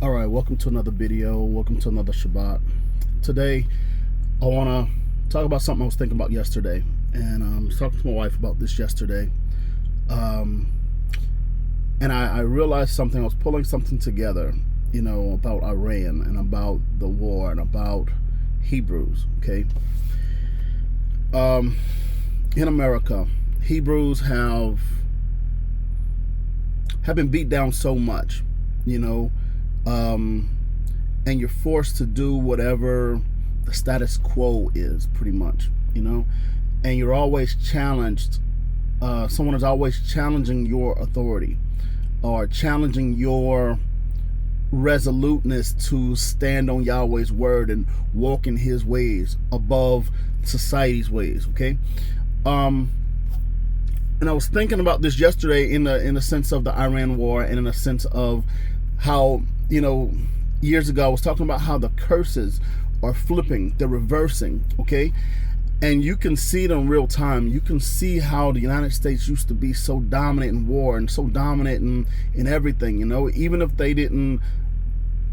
All right, welcome to another video. Welcome to another Shabbat. Today, I want to talk about something I was thinking about yesterday, and I was talking to my wife about this yesterday. Um, and I realized something. I was pulling something together, about Iran and about the war and about Hebrews. Okay, um, in America, Hebrews have been beat down so much, you know. Um, and you're forced to do whatever the status quo is, pretty much, and you're always challenged. Someone is always challenging your authority or challenging your resoluteness to stand on Yahweh's word and walk in his ways above society's ways. Okay. And I was thinking about this yesterday in the sense of the Iran war, and in the sense of how, years ago I was talking about how the curses are flipping, they're reversing. Okay. And you can see it in real time. You can see how the United States used to be so dominant in war and so dominant in everything, even if they didn't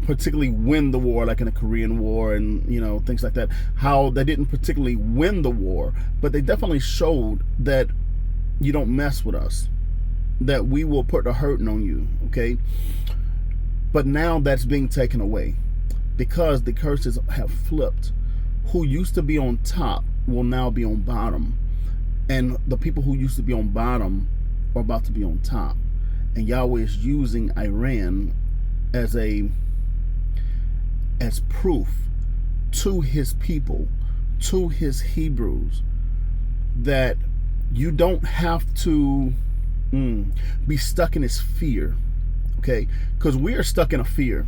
particularly win the war, like in the Korean War and, things like that, how they didn't particularly win the war, but they definitely showed that you don't mess with us, that we will put the hurting on you. Okay. But now that's being taken away because the curses have flipped. Who used to be on top will now be on bottom, and the people who used to be on bottom are about to be on top. And Yahweh is using Iran as proof to his people, to his Hebrews, that you don't have to be stuck in this fear. Okay, because we are stuck in a fear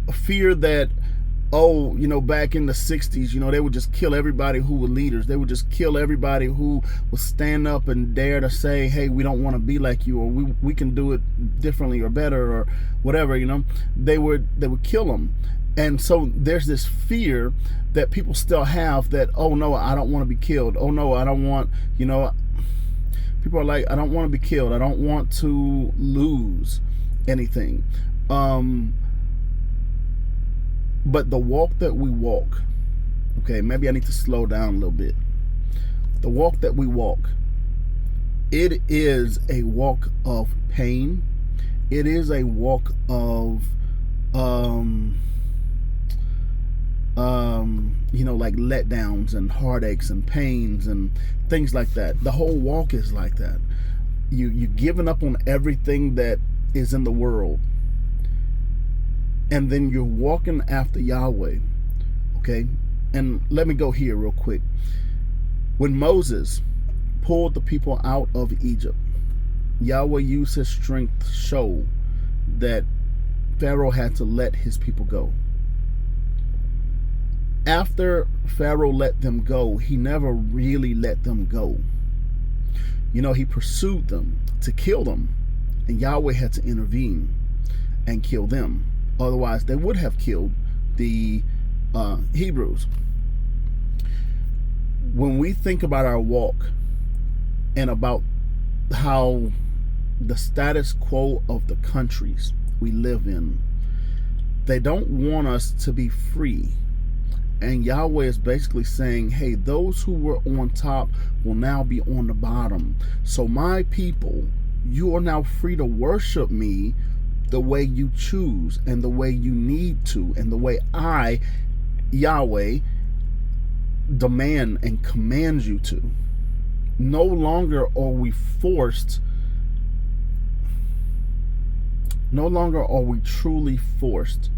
that, back in the 60s, they would just kill everybody who were leaders. They would just kill everybody who would stand up and dare to say, hey, we don't want to be like you, or we can do it differently or better or whatever. They would kill them. And so there's this fear that people still have, that, oh no, I don't want to be killed. Oh no, I don't want, people are like, I don't want to be killed. I don't want to lose anything. But the walk that we walk, okay, maybe I need to slow down a little bit. The walk that we walk, it is a walk of pain. It is a walk of, like letdowns and heartaches and pains and things like that. The whole walk is like that. You're giving up on everything that is in the world, and then you're walking after Yahweh. Okay. And let me go here real quick. When Moses pulled the people out of Egypt, Yahweh used his strength to show that Pharaoh had to let his people go. After Pharaoh let them go, he never really let them go. He pursued them to kill them, and Yahweh had to intervene and kill them. Otherwise, they would have killed the Hebrews. When we think about our walk and about how the status quo of the countries we live in, they don't want us to be free. And Yahweh is basically saying, hey, those who were on top will now be on the bottom. So my people, you are now free to worship me the way you choose and the way you need to, and the way I, Yahweh, demand and command you to. No longer are we forced, no longer are we truly forced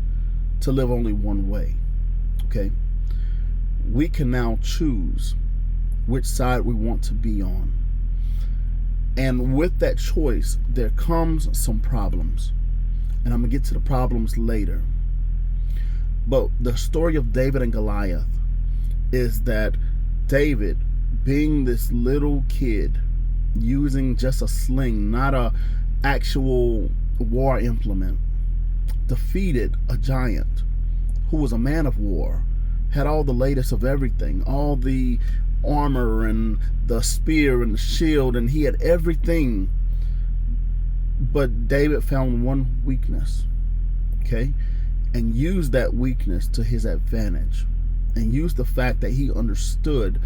to live only one way. Okay? We can now choose which side we want to be on. And with that choice, there comes some problems. And I'm going to get to the problems later. But the story of David and Goliath is that David, being this little kid, using just a sling, not a actual war implement, defeated a giant who was a man of war, had all the latest of everything, all the armor and the spear and the shield, and he had everything. But David found one weakness. okay, and used that weakness to his advantage, and used the fact that he understood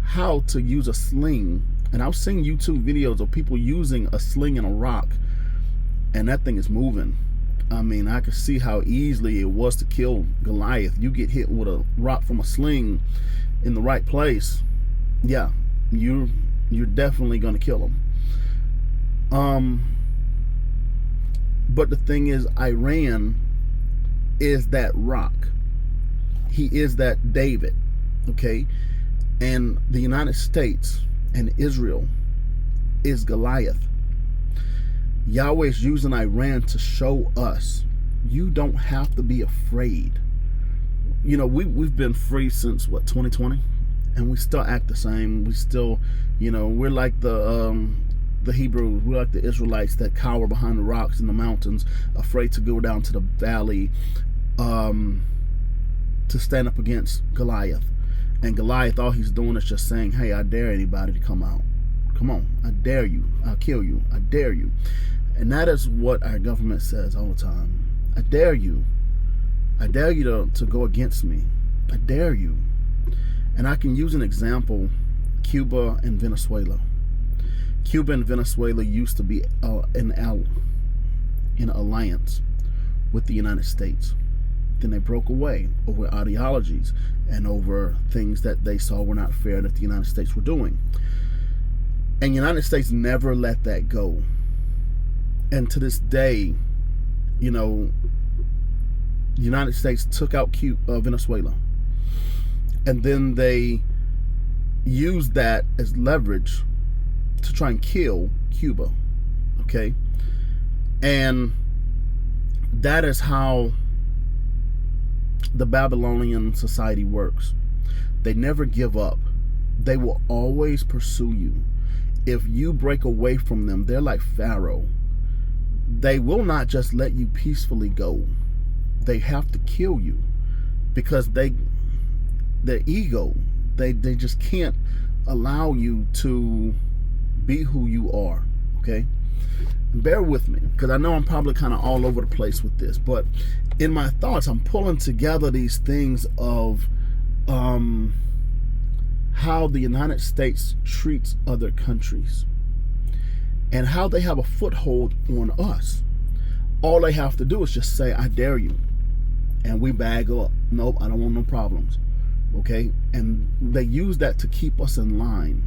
how to use a sling. And I've seen YouTube videos of people using a sling and a rock, and that thing is moving. I mean, I could see how easily it was to kill Goliath. You get hit with a rock from a sling in the right place, yeah, you're definitely gonna kill him. But the thing is, Iran is that rock. He is that David, okay? And the United States and Israel is Goliath. Yahweh is using Iran to show us you don't have to be afraid. You know, we've been free since what, 2020, and we still act the same. We still, you know, we're like the Hebrews. We're like the Israelites that cower behind the rocks in the mountains, afraid to go down to the valley to stand up against Goliath. And Goliath, all he's doing is just saying, hey, I dare anybody to come out. Come on, I dare you. I'll kill you. I dare you. And that is what our government says all the time. I dare you. I dare you to go against me. I dare you. And I can use an example, Cuba and Venezuela. Cuba and Venezuela used to be in alliance with the United States. Then they broke away over ideologies and over things that they saw were not fair that the United States were doing. And the United States never let that go. And to this day, you know, the United States took out Venezuela. And then they used that as leverage to try and kill Cuba. Okay? And that is how the Babylonian society works. They never give up. They will always pursue you. If you break away from them, they're like Pharaoh. They will not just let you peacefully go. They have to kill you because their ego, they just can't allow you to be who you are. Okay? Bear with me, because I know I'm probably kind of all over the place with this, but in my thoughts, I'm pulling together these things of how the United States treats other countries and how they have a foothold on us. All they have to do is just say, I dare you. And we bag up. Nope, I don't want no problems. Okay? And they use that to keep us in line.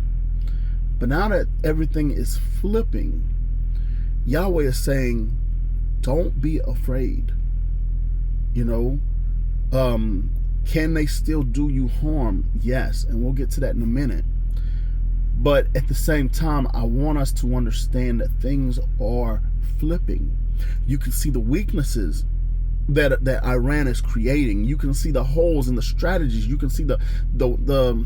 But now that everything is flipping, Yahweh is saying, don't be afraid. You know, can they still do you harm? Yes, and we'll get to that in a minute. But at the same time, I want us to understand that things are flipping. You can see the weaknesses that Iran is creating. You can see the holes in the strategies. You can see the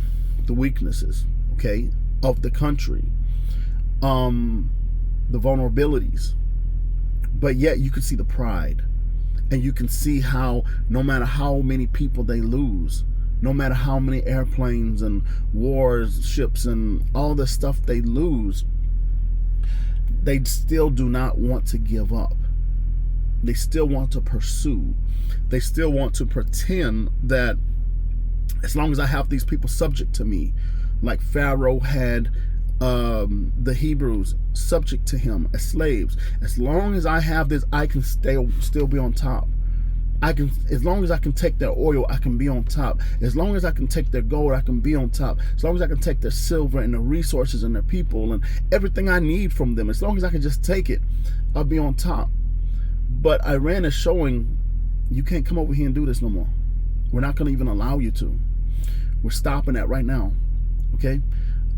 weaknesses, okay, of the country, the vulnerabilities. But yet you can see the pride. And you can see how no matter how many people they lose, no matter how many airplanes and wars, ships and all this stuff they lose, they still do not want to give up. They still want to pursue. They still want to pretend that as long as I have these people subject to me, like Pharaoh had the Hebrews subject to him as slaves. As long as I have this, I can still be on top. As long as I can take their oil, I can be on top. As long as I can take their gold, I can be on top. As long as I can take their silver and their resources and their people and everything I need from them, as long as I can just take it, I'll be on top. But Iran is showing, you can't come over here and do this no more. We're not going to even allow you to. We're stopping that right now. Okay?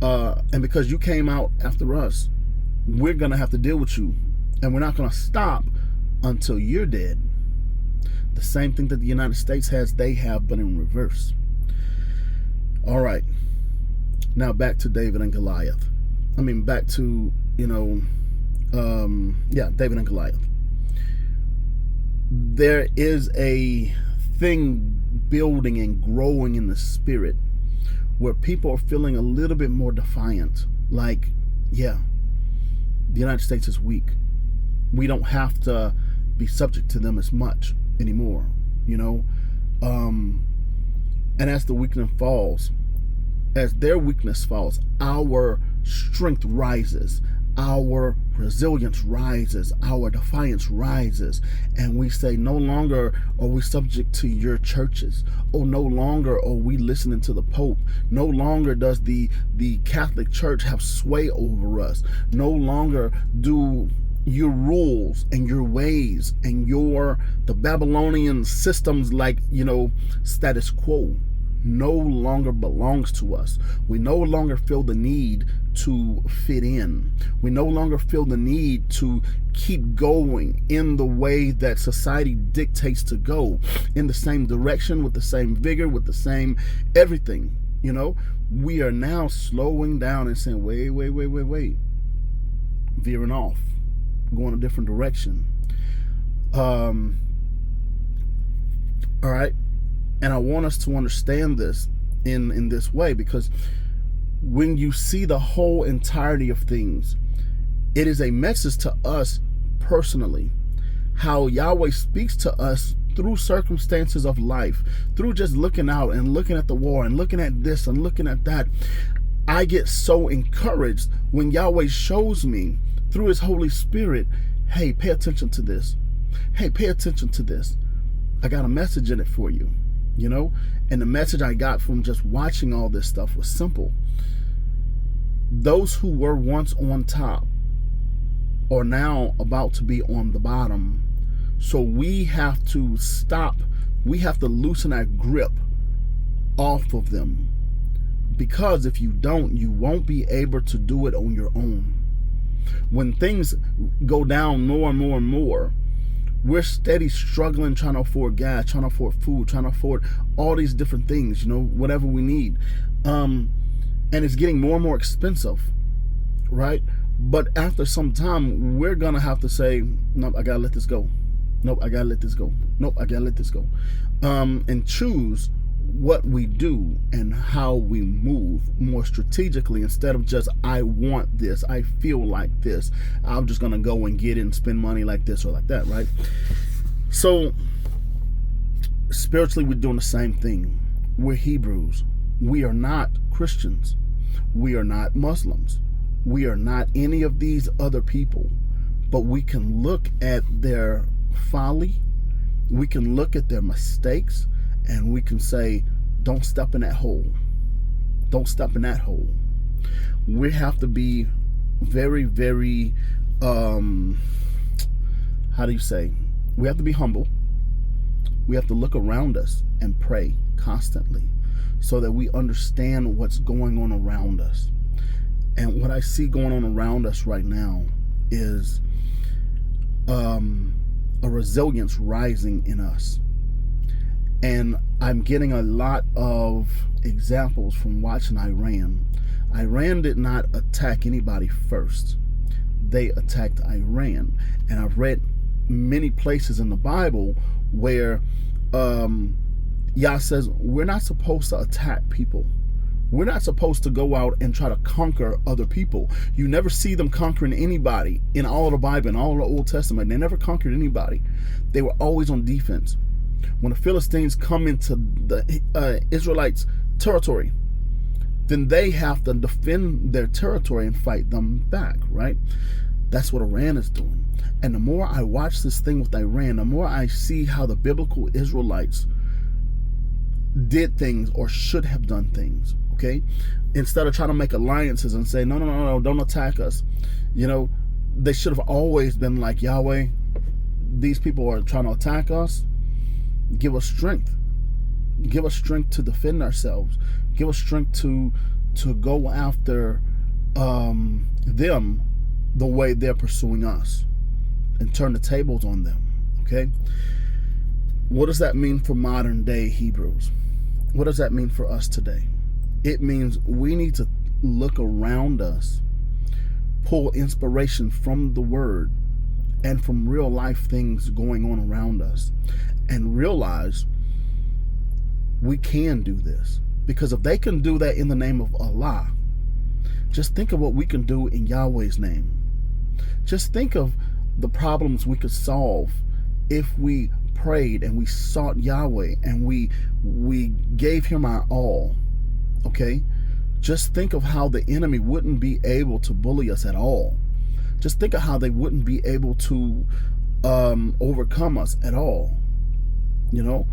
And because you came out after us, we're going to have to deal with you. And we're not going to stop until you're dead. The same thing that the United States has, they have, but in reverse. All right. Now back to David and Goliath. I mean, back to, David and Goliath. There is a thing building and growing in the spirit where people are feeling a little bit more defiant. Like, yeah, the United States is weak. We don't have to be subject to them as much anymore, you know. And as the weakness falls, as their weakness falls, our strength rises, our resilience rises, our defiance rises, and we say, no longer are we subject to your churches. Oh, no longer are we listening to the Pope. No longer does the Catholic Church have sway over us. No longer do your rules and your ways and the Babylonian systems, like, status quo, no longer belongs to us. We no longer feel the need to fit in. We no longer feel the need to keep going in the way that society dictates to go, in the same direction, with the same vigor, with the same everything. We are now slowing down and saying, wait, veering off, going a different direction. All right. And I want us to understand this in this way, because when you see the whole entirety of things, it is a message to us personally, how Yahweh speaks to us through circumstances of life, through just looking out and looking at the war and looking at this and looking at that. I get so encouraged when Yahweh shows me through his Holy Spirit, hey, pay attention to this. Hey, pay attention to this. I got a message in it for you. And the message I got from just watching all this stuff was simple. Those who were once on top are now about to be on the bottom. So we have to stop. We have to loosen our grip off of them. Because if you don't, you won't be able to do it on your own. When things go down more and more and more, we're steady struggling, trying to afford gas, trying to afford food, trying to afford all these different things, whatever we need. And it's getting more and more expensive, right? But after some time, we're going to have to say, nope, I got to let this go. Nope, I got to let this go. Nope, I got to let this go. And choose what we do and how we move more strategically, instead of just, I want this, I feel like this, I'm just gonna go and get it and spend money like this or like that, right? So spiritually, we're doing the same thing. We're Hebrews. We are not Christians. We are not Muslims. We are not any of these other people. But we can look at their folly, we can look at their mistakes, and we can say, don't step in that hole. Don't step in that hole. We have to be very, very, how do you say? We have to be humble. We have to look around us and pray constantly so that we understand what's going on around us. And what I see going on around us right now is a resilience rising in us. And I'm getting a lot of examples from watching Iran. Iran did not attack anybody first. They attacked Iran. And I've read many places in the Bible where Yah says, we're not supposed to attack people. We're not supposed to go out and try to conquer other people. You never see them conquering anybody in all of the Bible, in all of the Old Testament. They never conquered anybody. They were always on defense. When the Philistines come into the Israelites' territory, then they have to defend their territory and fight them back, right? That's what Iran is doing. And the more I watch this thing with Iran, the more I see how the biblical Israelites did things or should have done things, okay? Instead of trying to make alliances and say, no, don't attack us. They should have always been like, Yahweh, these people are trying to attack us. Give us strength. Give us strength to defend ourselves. Give us strength to go after them the way they're pursuing us, and turn the tables on them. Okay? What does that mean for modern day Hebrews? What does that mean for us today? It means we need to look around us, pull inspiration from the Word and from real life things going on around us, and realize we can do this. Because if they can do that in the name of Allah, just think of what we can do in Yahweh's name. Just think of the problems we could solve if we prayed and we sought Yahweh and we gave him our all, okay? Just think of how the enemy wouldn't be able to bully us at all. Just think of how they wouldn't be able to overcome us at all, you know?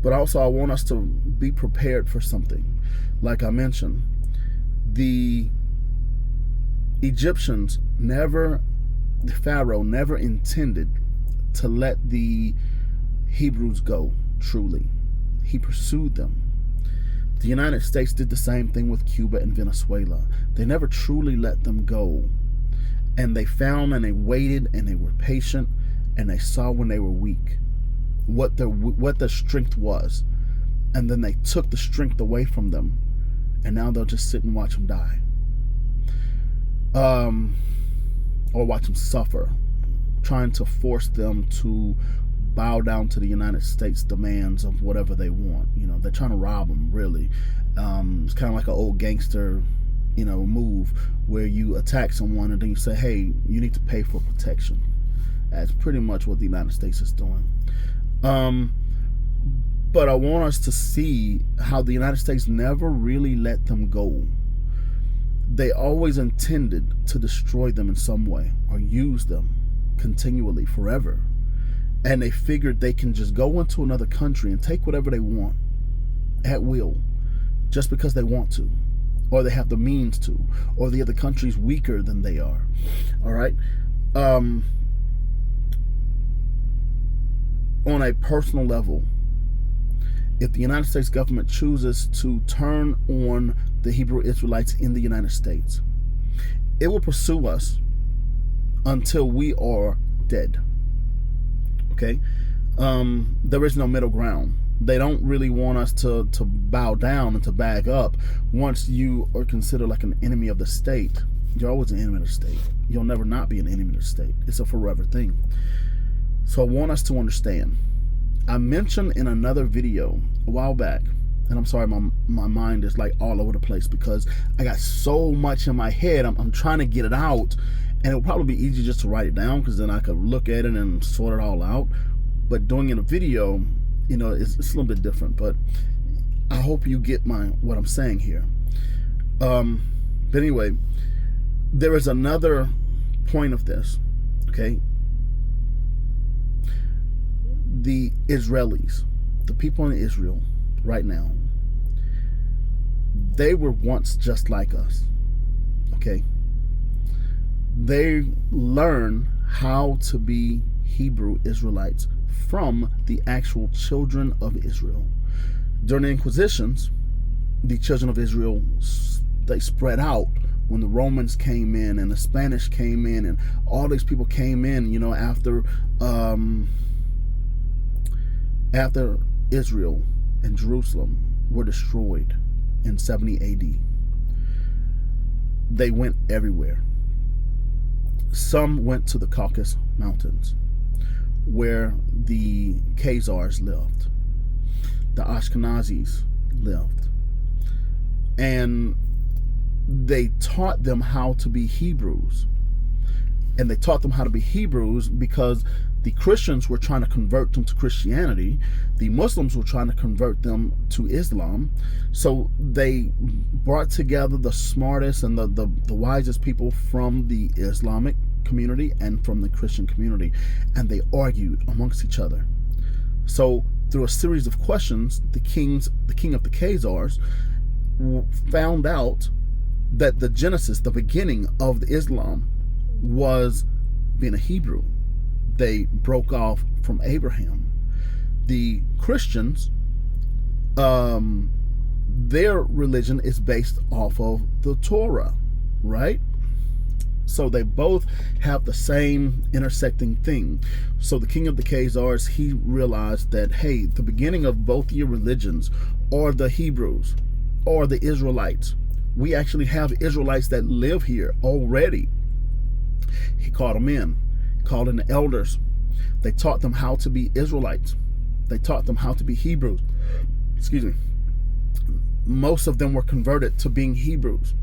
But also I want us to be prepared for something. Like I mentioned, the Egyptians the Pharaoh never intended to let the Hebrews go, truly. He pursued them. The United States did the same thing with Cuba and Venezuela. They never truly let them go. And they found and they waited and they were patient and they saw when they were weak what their strength was. And then they took the strength away from them. And now they'll just sit and watch them die. Or watch them suffer, trying to force them to bow down to the United States demands of whatever they want. You know, they're trying to rob them, really. It's kind of like an old gangster, move where you attack someone and then you say, hey, you need to pay for protection. That's pretty much what the United States is doing. But I want us to see how the United States never really let them go. They always intended to destroy them in some way or use them continually, forever. And they figured they can just go into another country and take whatever they want at will, just because they want to, or they have the means to, or the other country's weaker than they are. All right. On a personal level, if the United States government chooses to turn on the Hebrew Israelites in the United States, it will pursue us until we are dead. Okay? There is no middle ground. They don't really want us to bow down and to bag up. Once you are considered like an enemy of the state, you're always an enemy of the state. You'll never not be an enemy of the state. It's a forever thing. So I want us to understand. I mentioned in another video a while back, and I'm sorry, my mind is like all over the place because I got so much in my head. I'm trying to get it out, and it'll probably be easier just to write it down because then I could look at it and sort it all out. But doing it in a video, it's a little bit different. But I hope you get what I'm saying here. But anyway, there is another point of this, okay? The Israelis, the people in Israel right now, they were once just like us, okay? They learned how to be Hebrew Israelites from the actual children of Israel. During the Inquisitions, the children of Israel, they spread out when the Romans came in and the Spanish came in and all these people came in, after Israel and Jerusalem were destroyed in 70 AD. They went everywhere. Some went to the Caucasus Mountains, where the Khazars lived, the Ashkenazis lived, and they taught them how to be Hebrews. And they taught them how to be Hebrews because the Christians were trying to convert them to Christianity. The Muslims were trying to convert them to Islam. So they brought together the smartest and the wisest people from the Islamic community and from the Christian community, and they argued amongst each other. So through a series of questions, the king of the Khazars found out that the genesis, the beginning of the Islam, was being a Hebrew. They broke off from Abraham. The Christians, their religion is based off of the Torah, right? So they both have the same intersecting thing. So the king of the Khazars, he realized that, hey, the beginning of both your religions are the Hebrews or the Israelites. We actually have Israelites that live here already. He called them in, called in the elders. They taught them how to be Israelites. They taught them how to be Hebrews. Excuse me. Most of them were converted to being Hebrews.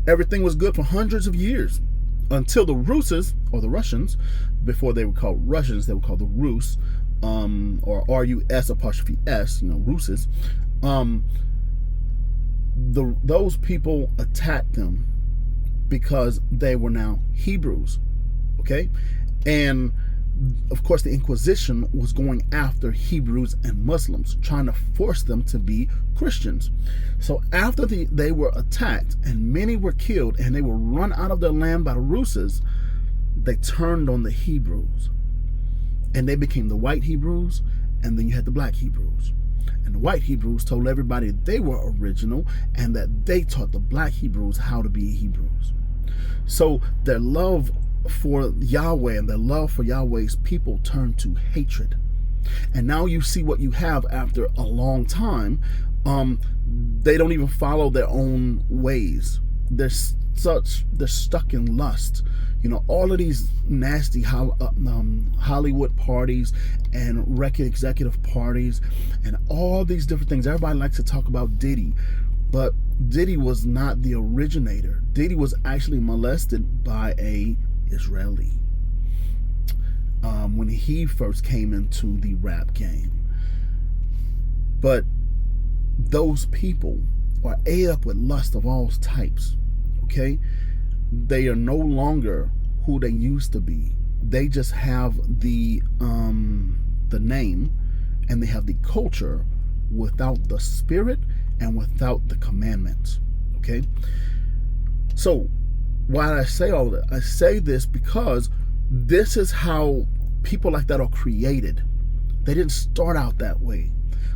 Everything was good for hundreds of years until the Russes, or the Russians, before they were called Russians, they were called the Rus, or R-U-S apostrophe S, Russes. Those people attacked them because they were now Hebrews, okay? And of course the Inquisition was going after Hebrews and Muslims, trying to force them to be Christians. So after they were attacked and many were killed and they were run out of their land by the Russes, they turned on the Hebrews and they became the white Hebrews, and then you had the black Hebrews. And the white Hebrews told everybody they were original and that they taught the black Hebrews how to be Hebrews. So their love for Yahweh and their love for Yahweh's people turned to hatred. And now you see what you have after a long time. They don't even follow their own ways. They're stuck in lust. All of these nasty Hollywood parties and record executive parties and all these different things. Everybody likes to talk about Diddy, but Diddy was not the originator. Diddy was actually molested by a Israeli when he first came into the rap game. But those people are ate up with lust of all types, okay? They are no longer who they used to be. They just have the name, and they have the culture without the spirit and without the commandments, okay? So why I say all that? I say this because this is how people like that are created. They didn't start out that way.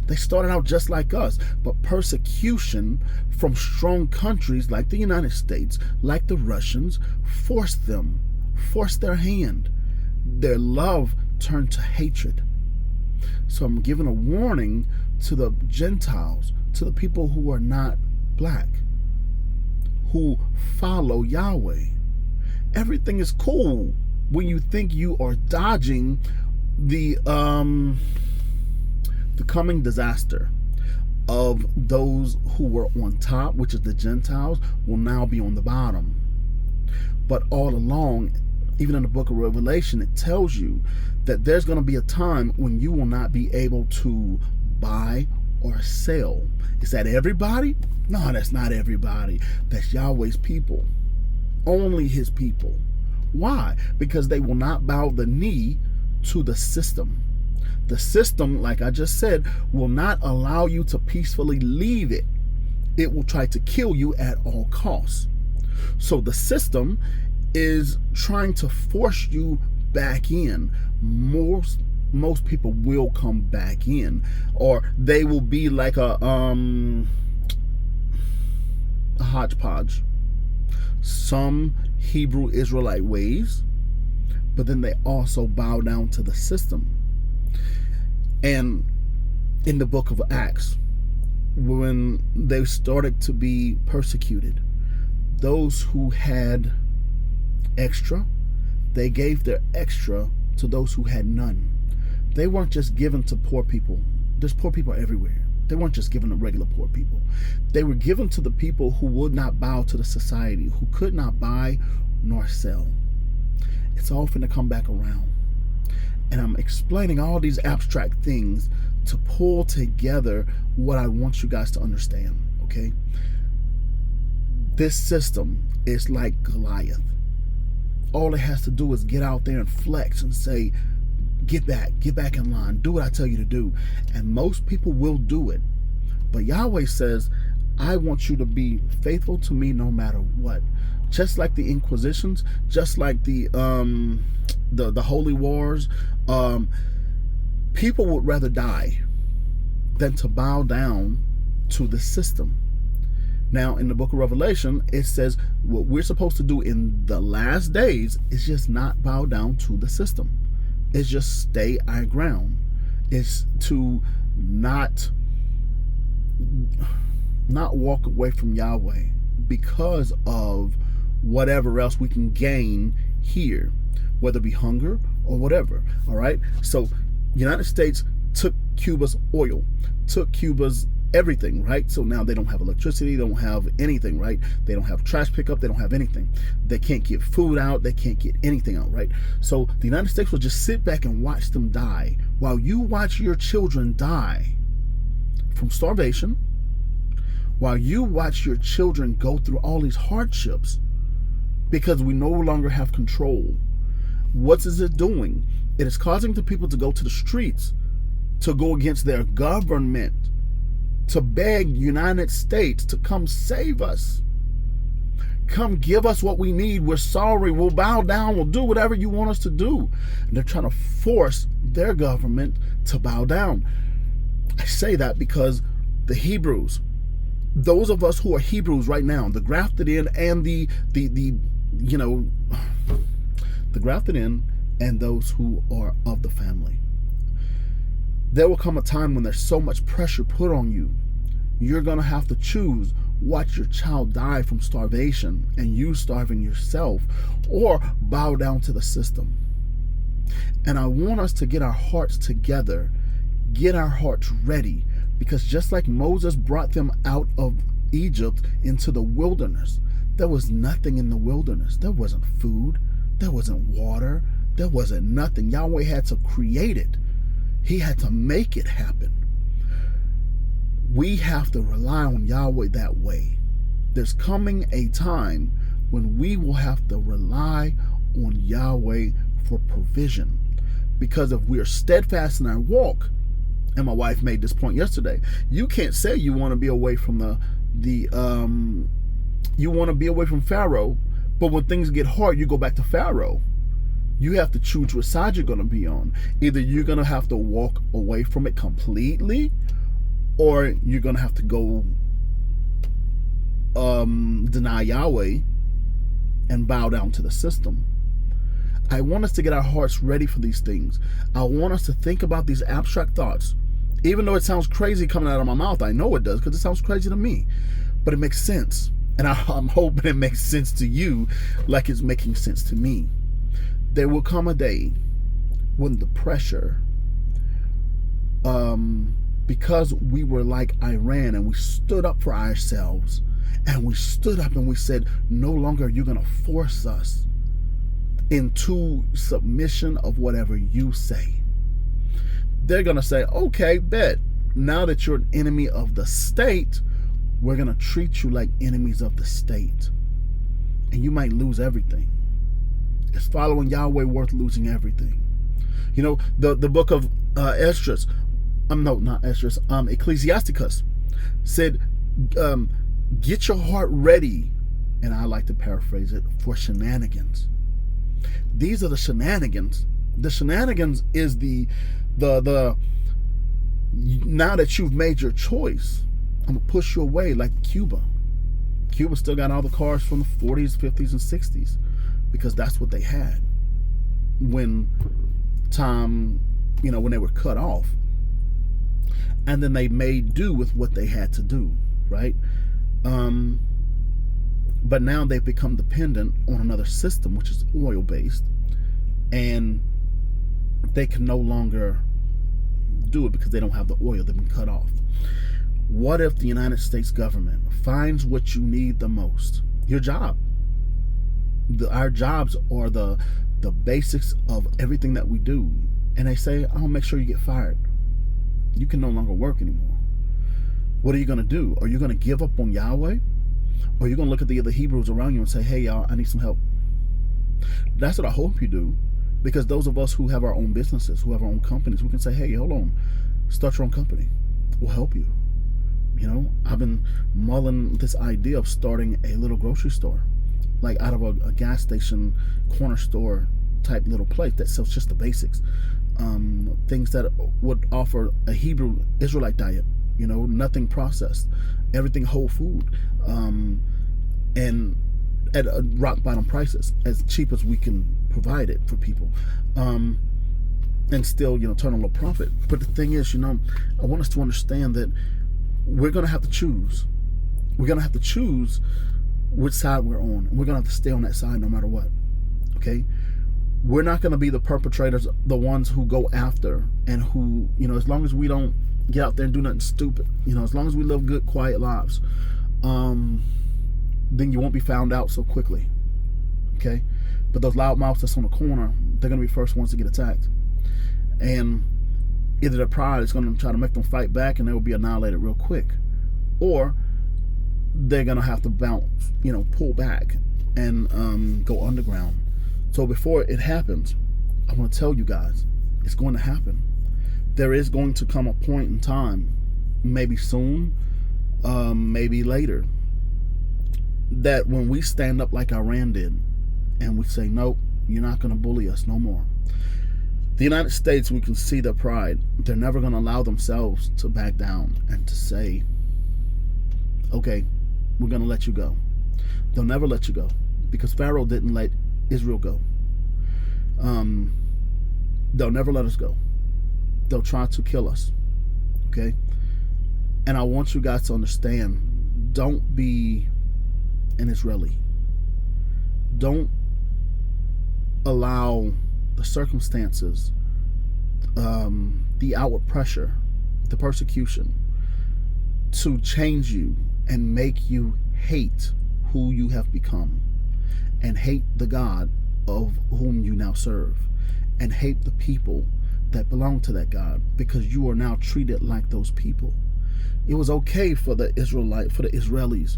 They started out just like us, but persecution from strong countries like the United States, like the Russians, forced their hand. Their love turned to hatred. So I'm giving a warning to the Gentiles, to the people who are not black, who follow Yahweh. Everything is cool when you think you are dodging the coming disaster of those who were on top, which is the Gentiles, will now be on the bottom. But all along, even in the book of Revelation, it tells you that there's going to be a time when you will not be able to buy or sell. Is that everybody? No, that's not everybody. That's Yahweh's people. Only his people. Why? Because they will not bow the knee to the system. The system, like I just said, will not allow you to peacefully leave it. It will try to kill you at all costs. So the system is trying to force you back in. Most people will come back in, or they will be like a hodgepodge. Some Hebrew Israelite ways, but then they also bow down to the system. And in the book of Acts, when they started to be persecuted, those who had extra, they gave their extra to those who had none. They weren't just given to poor people. There's poor people everywhere. They weren't just given to regular poor people. They were given to the people who would not bow to the society, who could not buy nor sell. It's all finna come back around. And I'm explaining all these abstract things to pull together what I want you guys to understand, okay? This system is like Goliath. All it has to do is get out there and flex and say, get back in line, do what I tell you to do. And most people will do it. But Yahweh says, I want you to be faithful to me no matter what. Just like the Inquisitions, just like the holy wars, people would rather die than to bow down to the system. Now, in the book of Revelation, it says what we're supposed to do in the last days is just not bow down to the system. It's just stay our ground. It's to not walk away from Yahweh because of whatever else we can gain here, whether it be hunger or whatever. All right. So United States took Cuba's oil, took Cuba's everything, right? So now they don't have electricity, they don't have anything, right? They don't have trash pickup, they don't have anything. They can't get food out, they can't get anything out, right? So the United States will just sit back and watch them die while you watch your children die from starvation, while you watch your children go through all these hardships because we no longer have control. What is it doing? It is causing the people to go to the streets, to go against their government, to beg United States to come save us. Come give us what we need. We're sorry. We'll bow down. We'll do whatever you want us to do. And they're trying to force their government to bow down. I say that because the Hebrews, those of us who are Hebrews right now, the grafted in and the grafted in and those who are of the family. There will come a time when there's so much pressure put on you, you're going to have to choose: watch your child die from starvation and you starving yourself, or bow down to the system. And I want us to get our hearts together, get our hearts ready, because just like Moses brought them out of Egypt into the wilderness, there was nothing in the wilderness. There wasn't food, there wasn't water, there wasn't nothing. Yahweh had to create it. He had to make it happen. We have to rely on Yahweh that way. There's coming a time when we will have to rely on Yahweh for provision. Because if we are steadfast in our walk, and my wife made this point yesterday, you can't say you want to be away from you want to be away from Pharaoh, but when things get hard, you go back to Pharaoh. You have to choose which side you're going to be on. Either you're going to have to walk away from it completely, or you're going to have to go deny Yahweh and bow down to the system. I want us to get our hearts ready for these things. I want us to think about these abstract thoughts. Even though it sounds crazy coming out of my mouth, I know it does, because it sounds crazy to me. But it makes sense. And I'm hoping it makes sense to you like it's making sense to me. There will come a day when the pressure, because we were like Iran and we stood up for ourselves, and we stood up and we said, no longer are you going to force us into submission of whatever you say. They're going to say, okay, bet. Now that you're an enemy of the state, we're going to treat you like enemies of the state. And you might lose everything. Is following Yahweh worth losing everything? You know, the book of Ecclesiasticus said, get your heart ready, and I like to paraphrase it, for shenanigans. These are the shenanigans. The shenanigans is the now that you've made your choice, I'm gonna push you away like Cuba. Cuba still got all the cars from the 40s, 50s, and 60s. Because that's what they had when when they were cut off. And then they made do with what they had to do, right? But now they've become dependent on another system, which is oil-based. And they can no longer do it because they don't have the oil. They've been cut off. What if the United States government finds what you need the most? Your job. Our jobs are the basics of everything that we do. And they say, I'll make sure you get fired. You can no longer work anymore. What are you going to do? Are you going to give up on Yahweh? Or are you going to look at the other Hebrews around you and say, hey, y'all, I need some help? That's what I hope you do. Because those of us who have our own businesses, who have our own companies, we can say, hey, hold on, start your own company. We'll help you. You know, I've been mulling this idea of starting a little grocery store, like out of a gas station, corner store type little place that sells just the basics. Things that would offer a Hebrew Israelite diet, you know, nothing processed, everything whole food, and at rock bottom prices, as cheap as we can provide it for people, and still, you know, turn a little profit. But the thing is, you know, I want us to understand that we're going to have to choose. We're going to have to choose which side we're on, and we're going to have to stay on that side no matter what. Okay? We're not going to be the perpetrators, the ones who go after, and who, you know, as long as we don't get out there and do nothing stupid. As long as we live good, quiet lives, then you won't be found out so quickly. Okay? But those loudmouths that's on the corner, they're going to be the first ones to get attacked. And either their pride is going to try to make them fight back and they will be annihilated real quick, or they're going to have to bounce, pull back and go underground. So before it happens, I want to tell you guys, it's going to happen. There is going to come a point in time, maybe soon, maybe later, that when we stand up like Iran did and we say, nope, you're not going to bully us no more. The United States, we can see their pride. They're never going to allow themselves to back down and to say, okay, we're going to let you go. They'll never let you go, because Pharaoh didn't let Israel go. They'll never let us go. They'll try to kill us. Okay? And I want you guys to understand, don't be an Israeli. Don't allow the circumstances, the outward pressure, the persecution to change you and make you hate who you have become, and hate the God of whom you now serve, and hate the people that belong to that God, because you are now treated like those people. It was okay for the Israelis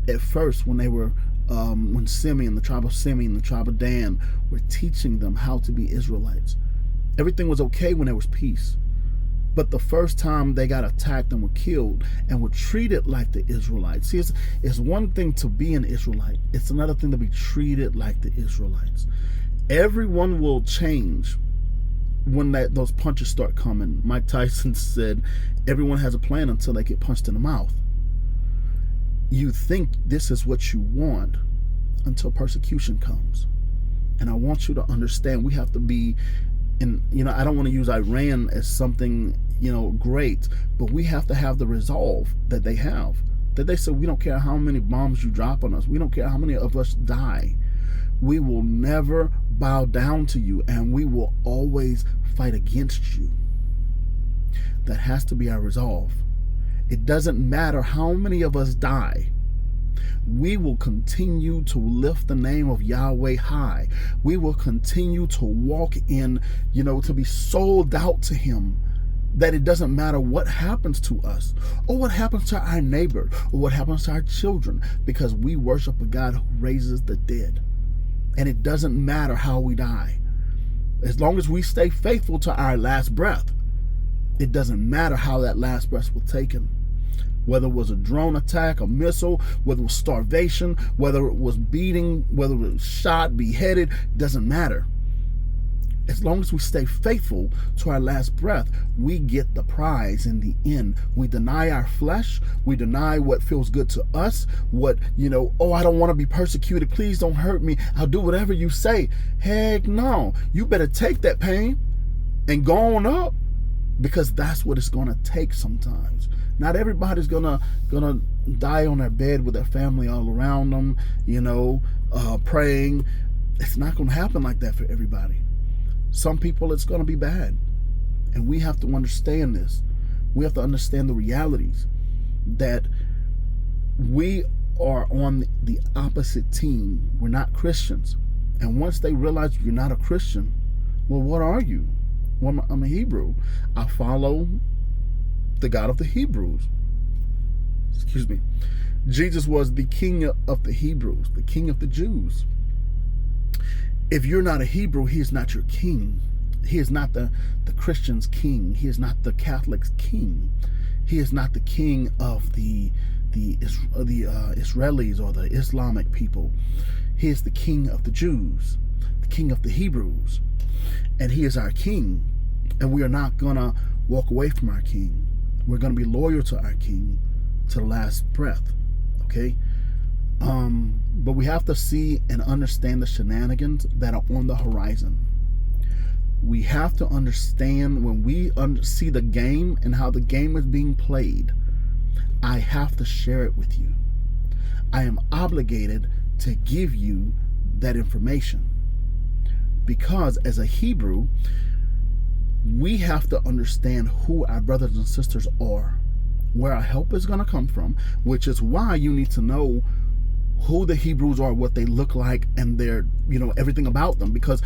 at first when they were when Simeon, the tribe of Simeon, the tribe of Dan, were teaching them how to be Israelites. Everything was okay when there was peace. But the first time they got attacked and were killed and were treated like the Israelites. See, it's one thing to be an Israelite. It's another thing to be treated like the Israelites. Everyone will change when those punches start coming. Mike Tyson said, everyone has a plan until they get punched in the mouth. You think this is what you want until persecution comes. And I want you to understand, we have to be, and I don't want to use Iran as something, great, but we have to have the resolve that they have. That they said, we don't care how many bombs you drop on us. We don't care how many of us die. We will never bow down to you, and we will always fight against you. That has to be our resolve. It doesn't matter how many of us die. We will continue to lift the name of Yahweh high. We will continue to walk in, to be sold out to him, that it doesn't matter what happens to us, or what happens to our neighbor, or what happens to our children, because we worship a God who raises the dead. And it doesn't matter how we die. As long as we stay faithful to our last breath, it doesn't matter how that last breath was taken. Whether it was a drone attack, a missile, whether it was starvation, whether it was beating, whether it was shot, beheaded, doesn't matter. As long as we stay faithful to our last breath, we get the prize in the end. We deny our flesh. We deny what feels good to us. What, oh, I don't want to be persecuted. Please don't hurt me. I'll do whatever you say. Heck no. You better take that pain and go on up, because that's what it's going to take sometimes. Not everybody's gonna die on their bed with their family all around them, praying. It's not going to happen like that for everybody. Some people, it's going to be bad. And we have to understand this. We have to understand the realities that we are on the opposite team. We're not Christians. And once they realize you're not a Christian, well, what are you? Well, I'm a Hebrew. I follow the God of the Hebrews. Excuse me. Jesus was the king of the Hebrews, the king of the Jews. If you're not a Hebrew, he is not your king. He is not the Christian's king. He is not the Catholic's king. He is not the king of the Israelis or the Islamic people. He is the king of the Jews, the king of the Hebrews. And he is our king. And we are not going to walk away from our king. We're going to be loyal to our king to the last breath. Okay? But we have to see and understand the shenanigans that are on the horizon. We have to understand, when we see the game and how the game is being played, I have to share it with you. I am obligated to give you that information. Because as a Hebrew, we have to understand who our brothers and sisters are, where our help is going to come from, which is why you need to know who the Hebrews are, what they look like, and their, everything about them, because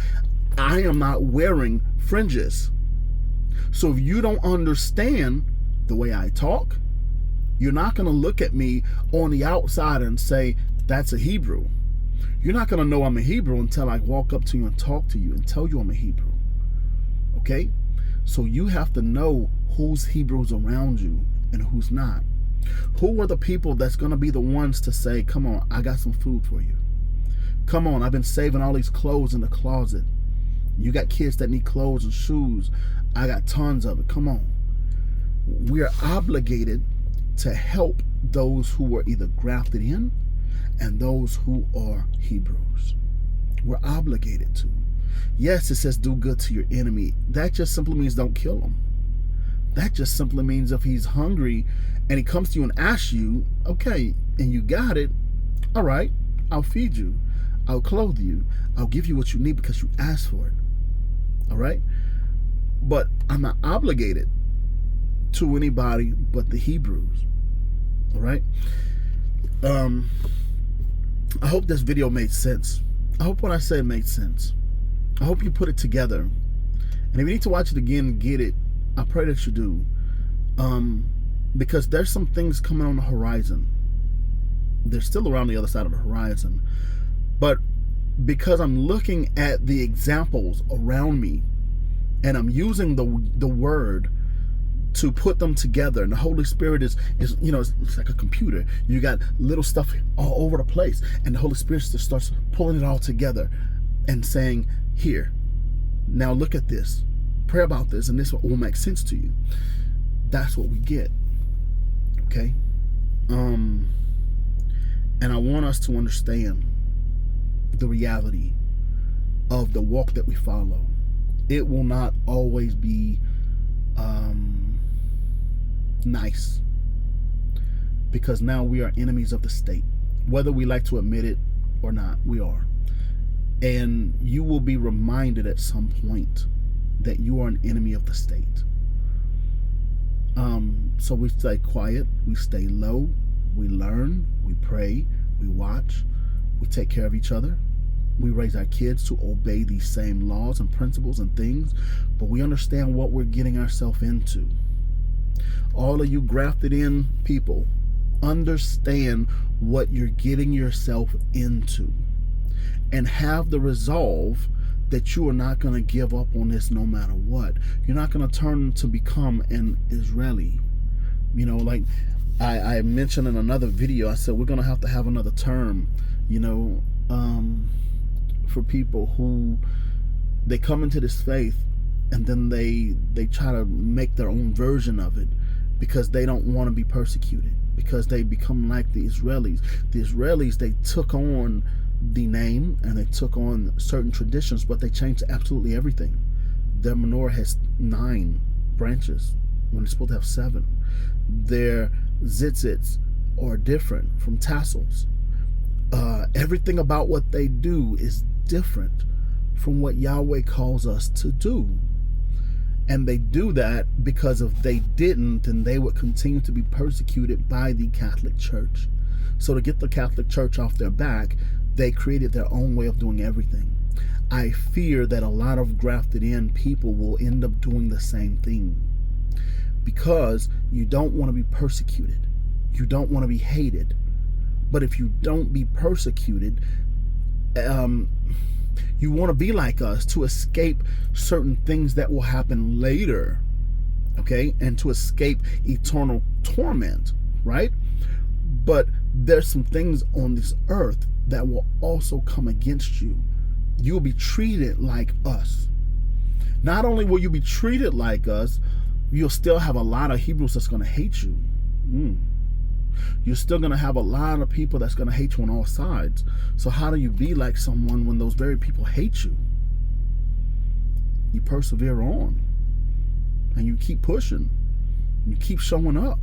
I am not wearing fringes. So if you don't understand the way I talk, you're not going to look at me on the outside and say, that's a Hebrew. You're not going to know I'm a Hebrew until I walk up to you and talk to you and tell you I'm a Hebrew. Okay? So you have to know who's Hebrews around you and who's not. Who are the people that's going to be the ones to say, come on, I got some food for you. Come on, I've been saving all these clothes in the closet. You got kids that need clothes and shoes. I got tons of it. Come on. We are obligated to help those who are either grafted in and those who are Hebrews. We're obligated to. Yes, it says do good to your enemy. That just simply means don't kill him. That just simply means if he's hungry and he comes to you and asks you, okay, and you got it, all right, I'll feed you. I'll clothe you. I'll give you what you need because you asked for it. All right? But I'm not obligated to anybody but the Hebrews. All right? I hope this video made sense. I hope what I said made sense. I hope you put it together. And if you need to watch it again and get it, I pray that you do. Because there's some things coming on the horizon. They're still around the other side of the horizon. But because I'm looking at the examples around me and I'm using the word to put them together, and the Holy Spirit is it's like a computer. You got little stuff all over the place, and the Holy Spirit just starts pulling it all together and saying, here, now look at this, pray about this, and this will make sense to you. That's what we get. Okay? And I want us to understand the reality of the walk that we follow. It will not always be nice, because now we are enemies of the state, whether we like to admit it or not. We are. And you will be reminded at some point that you are an enemy of the state. So we stay quiet, we stay low, we learn, we pray, we watch, we take care of each other. We raise our kids to obey these same laws and principles and things, but we understand what we're getting ourselves into. All of you grafted in people, understand what you're getting yourself into, and have the resolve that you are not going to give up on this no matter what. You're not going to turn to become an Israeli. Like I mentioned in another video, I said we're going to have another term, for people who they come into this faith and then they try to make their own version of it because they don't want to be persecuted, because they become like the Israelis. The Israelis, they took on the name and they took on certain traditions, but they changed absolutely everything. Their menorah has 9 branches when it's supposed to have 7. Their tzitzits are different from tassels. Everything about what they do is different from what Yahweh calls us to do. And they do that because if they didn't, then they would continue to be persecuted by the Catholic Church. So to get the Catholic Church off their back, they created their own way of doing everything. I fear that a lot of grafted in people will end up doing the same thing, because you don't want to be persecuted. You don't want to be hated. But if you don't be persecuted, you want to be like us to escape certain things that will happen later, okay? And to escape eternal torment, right? But there's some things on this earth that will also come against you. You'll be treated like us. Not only will you be treated like us, you'll still have a lot of Hebrews that's going to hate you. You're still going to have a lot of people that's going to hate you on all sides. So how do you be like someone when those very people hate you? You persevere on. And you keep pushing. You keep showing up.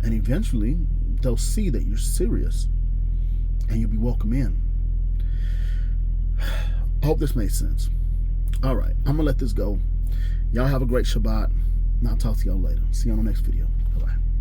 And eventually, they'll see that you're serious. And you'll be welcome in. I hope this made sense. All right. I'm going to let this go. Y'all have a great Shabbat, and I'll talk to y'all later. See you on the next video.